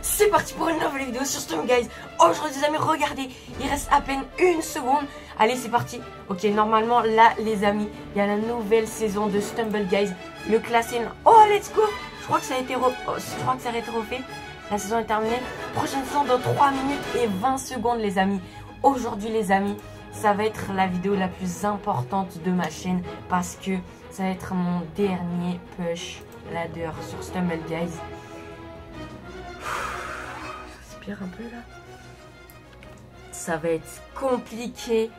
C'est parti pour une nouvelle vidéo sur Stumble Guys. Aujourd'hui les amis, regardez, il reste à peine une seconde. Allez, c'est parti. Ok, normalement là les amis, il y a la nouvelle saison de Stumble Guys. Le classé, oh let's go. Je crois que ça a été refait. La saison est terminée. Prochaine saison dans 3 minutes et 20 secondes les amis. Aujourd'hui les amis, ça va être la vidéo la plus importante de ma chaîne parce que ça va être mon dernier push ladder sur Stumble Guys. J'aspire un peu là. Ça va être compliqué.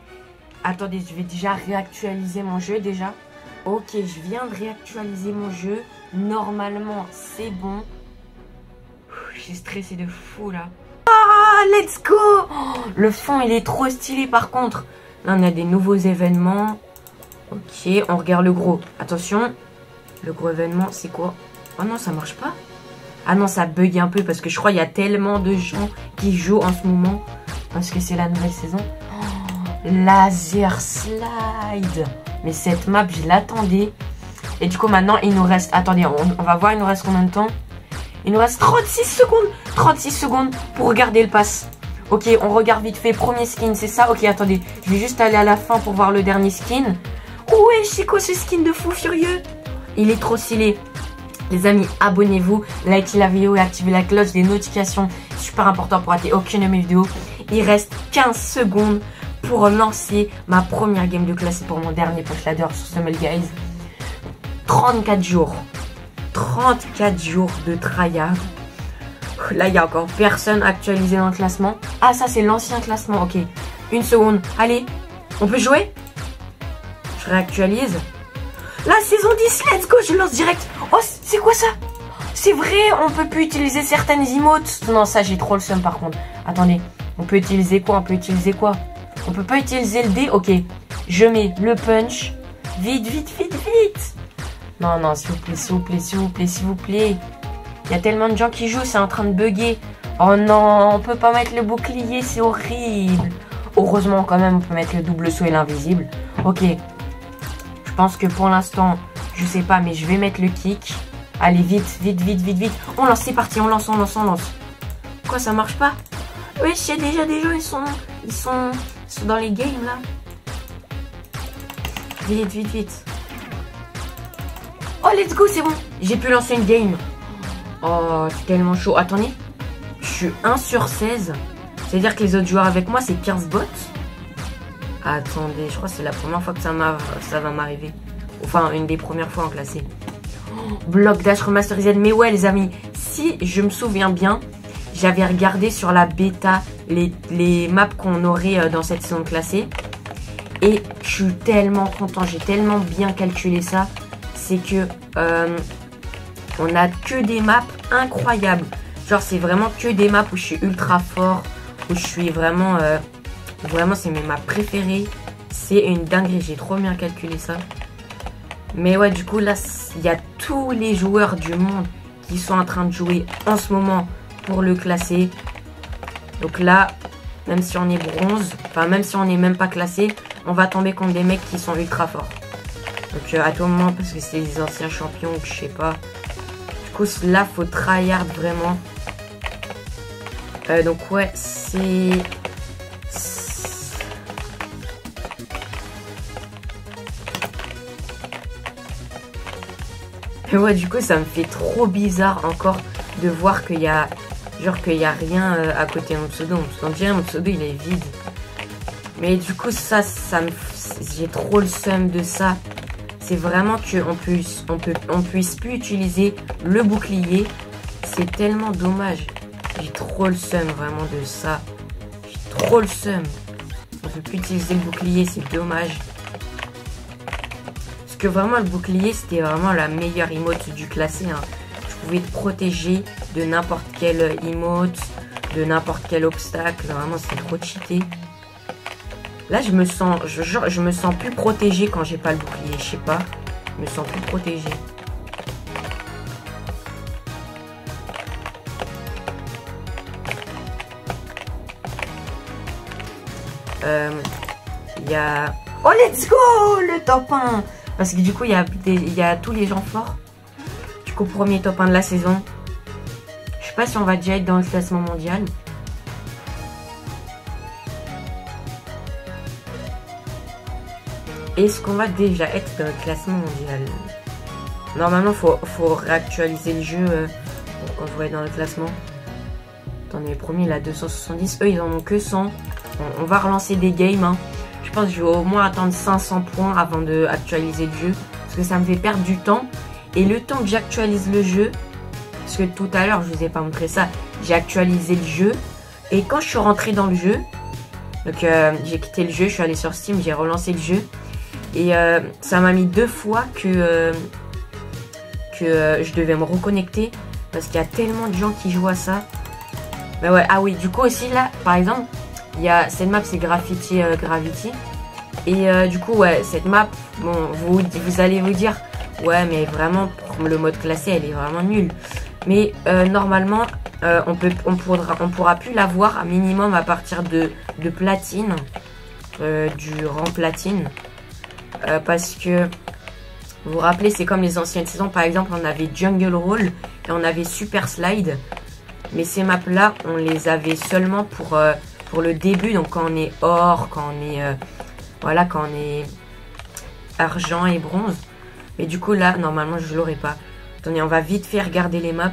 Attendez, je vais déjà réactualiser mon jeu déjà. Ok, je viens de réactualiser mon jeu. Normalement, c'est bon. J'ai stressé de fou là. Ah, let's go! Oh, le fond, il est trop stylé par contre. Là, on a des nouveaux événements. Ok, on regarde le gros. Attention. Le gros événement, c'est quoi? Oh non, ça marche pas. Ah non, ça bug un peu parce que je crois qu'il y a tellement de gens qui jouent en ce moment. Parce que c'est la nouvelle saison. Oh, laser slide. Mais cette map, je l'attendais. Et du coup, maintenant, il nous reste... Attendez, on va voir, il nous reste combien de temps? Il nous reste 36 secondes. 36 secondes pour regarder le pass. Ok, on regarde vite fait. Premier skin, c'est ça? Ok, attendez. Je vais juste aller à la fin pour voir le dernier skin. Ouais, c'est quoi ce skin de fou furieux? Il est trop stylé. Les amis, abonnez-vous, likez la vidéo et activez la cloche des notifications. Super important pour rater aucune de mes vidéos. Il reste 15 secondes pour lancer ma première game de classe pour mon dernier push ladder sur Stumble Guys. 34 jours. 34 jours de tryhard. Là, il n'y a encore personne actualisé dans le classement. Ah, ça, c'est l'ancien classement. Ok. Une seconde. Allez, on peut jouer? Je réactualise. La saison 10, let's go, je lance direct. Oh, c'est quoi ça? C'est vrai, on peut plus utiliser certaines emotes. Non, ça, j'ai trop le seum par contre. Attendez, on peut utiliser quoi? On peut pas utiliser le dé. Ok, je mets le punch. Vite. Non, s'il vous plaît. Il y a tellement de gens qui jouent, c'est en train de bugger. Oh non, on peut pas mettre le bouclier, c'est horrible. Heureusement, quand même, on peut mettre le double saut et l'invisible. Ok. Je pense que pour l'instant, je sais pas, mais je vais mettre le kick. Allez, vite. On lance, c'est parti, on lance. Quoi, ça marche pas? Oui, il y a déjà des gens, ils sont dans les games, là. Vite. Oh, let's go, c'est bon. J'ai pu lancer une game. Oh, c'est tellement chaud. Attendez, je suis 1 sur 16. C'est-à-dire que les autres joueurs avec moi, c'est 15 bots. Attendez, je crois que c'est la première fois que ça va m'arriver. Enfin, une des premières fois en classé. Oh, Block Dash Remasterized. Mais ouais, les amis, si je me souviens bien, j'avais regardé sur la bêta les maps qu'on aurait dans cette saison classée. Et je suis tellement content, j'ai tellement bien calculé ça. C'est que on a que des maps incroyables. Genre, c'est vraiment que des maps où je suis ultra fort. Où je suis vraiment... Vraiment, c'est mes maps préférées. C'est une dinguerie. J'ai trop bien calculé ça. Mais ouais, du coup, là, il y a tous les joueurs du monde qui sont en train de jouer en ce moment pour le classer. Donc là, même si on est bronze, enfin, même si on n'est même pas classé, on va tomber contre des mecs qui sont ultra forts. Donc, à tout moment, parce que c'est les anciens champions, que je sais pas. Du coup, là, faut tryhard vraiment. Donc, ouais, c'est... Et ouais, du coup, ça me fait trop bizarre encore de voir qu'il y a... Genre qu'il n'y a rien à côté de mon pseudo. On dirait mon pseudo, il est vide. Mais du coup, ça me... J'ai trop le seum de ça. C'est vraiment qu'on puisse plus utiliser le bouclier. C'est tellement dommage. J'ai trop le seum vraiment de ça. J'ai trop le seum. On peut plus utiliser le bouclier, c'est dommage. Parce que vraiment le bouclier, c'était vraiment la meilleure emote du classé. Hein. Je pouvais te protéger de n'importe quelle emote, de n'importe quel obstacle. Vraiment, c'est trop cheaté. Là, je me sens plus protégé quand j'ai pas le bouclier. Je sais pas. Je me sens plus protégé. Il y a... Oh, let's go! Le top 1! Parce que du coup, il y a tous les gens forts. Du coup, premier top 1 de la saison. Je pas si on va déjà être dans le classement mondial. Est-ce qu'on va déjà être dans le classement mondial? Normalement, faut réactualiser le jeu pour qu'on soit dans le classement. Attendez, le premier, il a 270. Eux, ils en ont que 100. On va relancer des games. Hein. Je pense que je vais au moins attendre 500 points avant d'actualiser le jeu. Parce que ça me fait perdre du temps. Et le temps que j'actualise le jeu, parce que tout à l'heure, je vous ai pas montré ça, j'ai actualisé le jeu. Et quand je suis rentré dans le jeu, donc j'ai quitté le jeu, je suis allé sur Steam, j'ai relancé le jeu. Et ça m'a mis 2 fois que je devais me reconnecter. Parce qu'il y a tellement de gens qui jouent à ça. Mais ouais, ah oui, du coup aussi là, par exemple, il y a cette map, c'est Graffiti Gravity. Et du coup, ouais, cette map, bon, vous allez vous dire, ouais, mais vraiment, pour le mode classé, elle est vraiment nulle. Mais normalement, on pourra plus l'avoir à minimum à partir de platine, du rang platine. Parce que, vous vous rappelez, c'est comme les anciennes saisons, par exemple, on avait Jungle Roll et on avait Super Slide. Mais ces maps-là, on les avait seulement pour le début, donc quand on est or, quand on est, voilà, quand on est argent et bronze. Mais du coup, là, normalement, je l'aurai pas. Attendez, on va vite faire regarder les maps.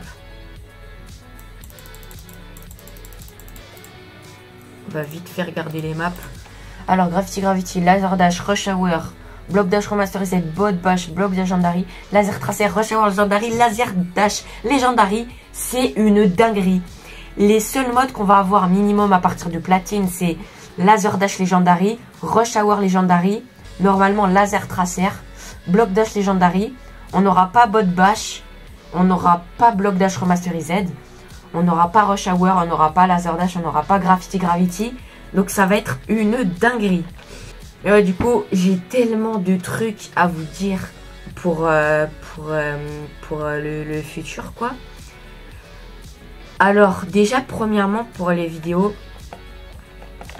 On va vite faire regarder les maps. Alors, Gravity, Laser Dash, Rush Hour, Block Dash Remasterized, Bot Bash, Block Legendary, Laser Tracer, Rush Hour Legendary, Laser Dash Legendary. C'est une dinguerie. Les seuls modes qu'on va avoir minimum à partir de platine, c'est Laser Dash Legendary, Rush Hour Legendary, normalement Laser Tracer, Block Dash Legendary. On n'aura pas Bot Bash, on n'aura pas Block Dash Remasterized, on n'aura pas Rush Hour, on n'aura pas Laser Dash, on n'aura pas Gravity. Donc ça va être une dinguerie. Et ouais, du coup, j'ai tellement de trucs à vous dire pour le futur, quoi. Alors, déjà, premièrement, pour les vidéos,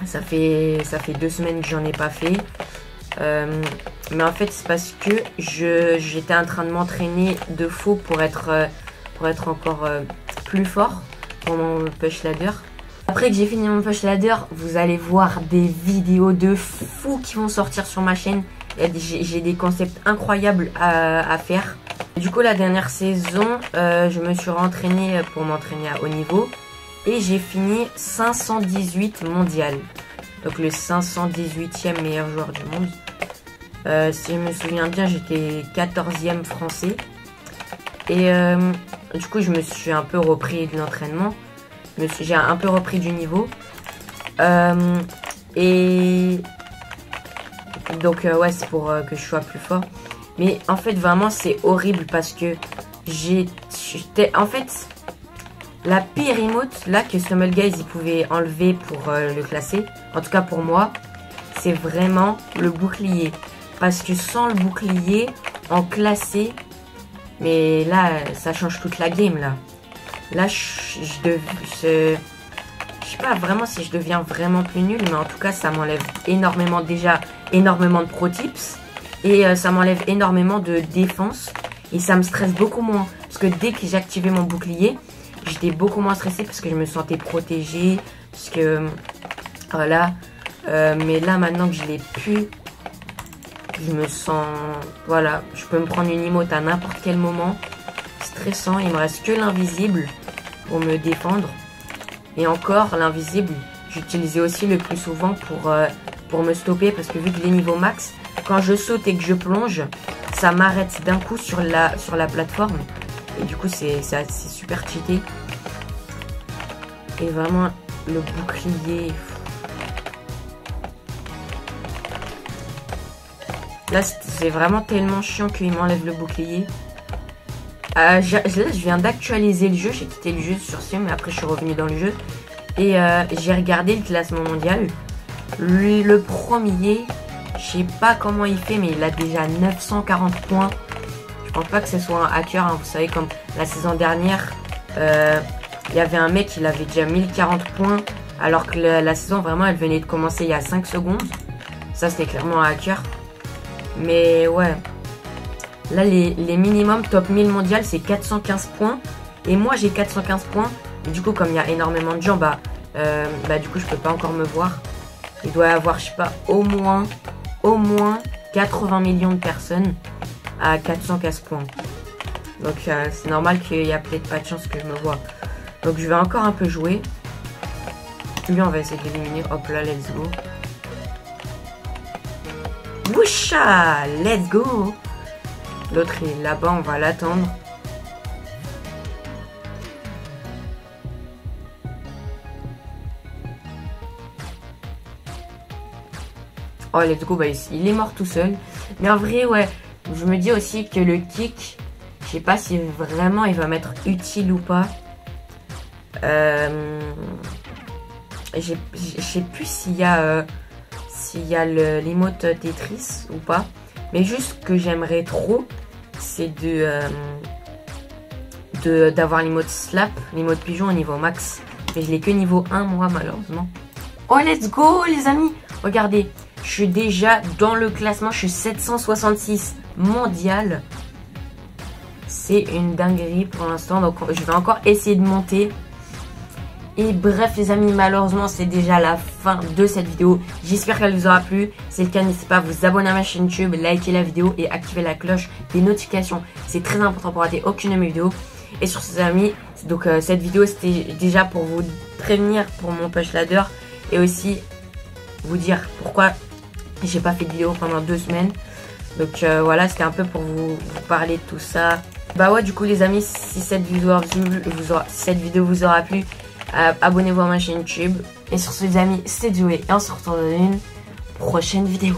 ça fait 2 semaines que j'en ai pas fait. Mais en fait, c'est parce que j'étais en train de m'entraîner de faux pour être encore plus fort pour mon push ladder. Après que j'ai fini mon push ladder, vous allez voir des vidéos de fous qui vont sortir sur ma chaîne. J'ai des concepts incroyables à faire. Du coup, la dernière saison, je me suis rentraîné pour m'entraîner à haut niveau. Et j'ai fini 518 mondial. Donc le 518e meilleur joueur du monde. Si je me souviens bien, j'étais 14e français. Et du coup, je me suis un peu repris de l'entraînement. J'ai un peu repris du niveau. Et donc, ouais, c'est pour que je sois plus fort. Mais en fait, vraiment, c'est horrible parce que en fait, la pire emote, là, que Stumble Guys, ils pouvaient enlever pour le classer, en tout cas pour moi, c'est vraiment le bouclier. Parce que sans le bouclier, en classé, mais là, ça change toute la game, là. Là, je sais pas vraiment si je deviens vraiment plus nul, mais en tout cas, ça m'enlève énormément de pro tips. Et ça m'enlève énormément de défense. Et ça me stresse beaucoup moins. Parce que dès que j'ai activé mon bouclier, j'étais beaucoup moins stressée parce que je me sentais protégée. Parce que, voilà. Mais là, maintenant que je l'ai pu, je me sens, voilà. Je peux me prendre une emote à n'importe quel moment. Stressant. Il me reste que l'invisible pour me défendre. Et encore, l'invisible, j'utilisais aussi le plus souvent pour me stopper. Parce que vu que les niveaux max, quand je saute et que je plonge, ça m'arrête d'un coup sur la plateforme. Et du coup, c'est super cheaté. Et vraiment, le bouclier. Là, c'est vraiment tellement chiant qu'il m'enlève le bouclier. Là, je viens d'actualiser le jeu. J'ai quitté le jeu sur Steam, mais après, je suis revenu dans le jeu. Et j'ai regardé le classement mondial. Le premier, je sais pas comment il fait, mais il a déjà 940 points. Je pense pas que ce soit un hacker. Hein. Vous savez, comme la saison dernière, il y avait un mec, il avait déjà 1040 points. Alors que la saison, vraiment, elle venait de commencer il y a 5 secondes. Ça, c'était clairement un hacker. Mais ouais. Là, les minimums top 1000 mondial, c'est 415 points. Et moi, j'ai 415 points. Et du coup, comme il y a énormément de gens, du coup, je peux pas encore me voir. Il doit y avoir, je sais pas, au moins 80 millions de personnes à 415 points. Donc, c'est normal qu'il y a peut-être pas de chance que je me vois. Donc, je vais encore un peu jouer. Lui, on va essayer de l'éliminer. Hop là, let's go. Woucha, let's go. L'autre est là-bas, on va l'attendre. Oh, let's go, il est mort tout seul. Mais en vrai, ouais, je me dis aussi que le kick, je sais pas si vraiment il va m'être utile ou pas. Je sais plus s'il y a l'emote Tetris ou pas. Mais juste que j'aimerais trop, c'est d'avoir l'emote slap, l'emote pigeon au niveau max. Mais je l'ai que niveau 1 moi malheureusement. Oh let's go les amis. Regardez, je suis déjà dans le classement, je suis 766 mondial. C'est une dinguerie pour l'instant, donc je vais encore essayer de monter. Et bref les amis, malheureusement c'est déjà la fin de cette vidéo. J'espère qu'elle vous aura plu. Si c'est le cas, n'hésitez pas à vous abonner à ma chaîne YouTube, liker la vidéo et activer la cloche des notifications. C'est très important pour rater aucune de mes vidéos. Et sur ces amis, donc cette vidéo c'était déjà pour vous prévenir pour mon push ladder. Et aussi vous dire pourquoi j'ai pas fait de vidéo pendant 2 semaines. Donc voilà, c'était un peu pour vous parler de tout ça. Bah ouais, du coup les amis, si cette vidéo vous aura plu, abonnez-vous à ma chaîne YouTube. Et sur ce les amis, c'était Joey et on se retrouve dans une prochaine vidéo.